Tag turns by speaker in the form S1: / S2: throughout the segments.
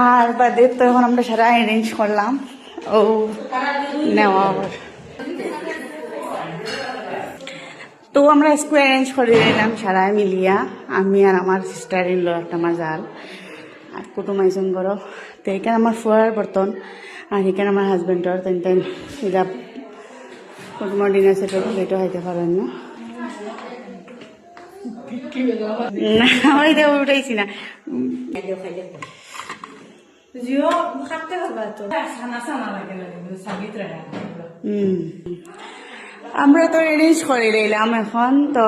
S1: আর বাদে তো এখন আমরা সারা অ্যারেঞ্জ করলাম ও নেওয়ার তো আমরা একটু অ্যারেঞ্জ করে নিলাম সারা মিলিয়া আমি আর আমার সিস্টার ইন ল একটা মাজাল আর কুটুম আইসন করো তো এখানে আমার ফুয়ার বর্তন আর এখানে আমার হাজবেন্ডর তেন এটা কুটুমার ডিনার সেটও সেটাও হইতে পারেন না ওইটা উঠাইছি না আমরা তো অ্যারেঞ্জ করে দিলাম এখন তো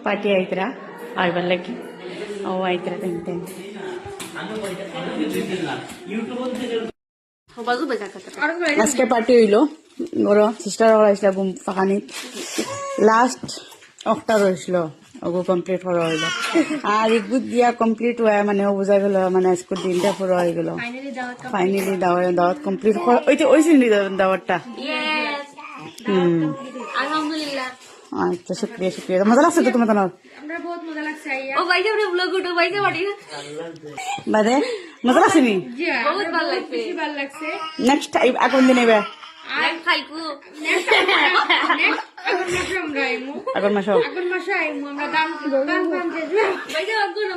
S1: পার্টি আইতরা আইবার লাগি ও আইতরা তেন তেন আজকে পার্টি হইল বড় সিস্টার হয়েছিল বুম ফাঁকানি লাস্ট অক্টা রয়েছিল ওগো কমপ্লিট করা হইল আর এগুলো দিয়া কমপ্লিট হয়ে মানে ও বোঝা গেল মানে আজকে দিনটা পুরো হয়ে গেল ফাইনালি দাওয়াত কমপ্লিট ওই তো ওইছিল দাওয়াতটা
S2: আলহামদুলিল্লাহ
S1: আচ্ছা শুক্রিয়া শুক্রিয়া মজা লাগছে তো তোমার
S2: আমরা বহুত মজা লাগছে ও ভাইকে আমরা ব্লগ উঠো ভাইকে পারি
S1: বাদে মজা লাগছে নি
S2: বহুত ভালো লাগছে বেশি ভালো লাগছে
S1: নেক্সট টাইম আগুন দিন এবার
S2: আর খাইকু নেক্সট আগুন মাসে আমরা
S1: আগুন মাসো
S2: আইমু আমরা দাম যে ভাইকে আগুন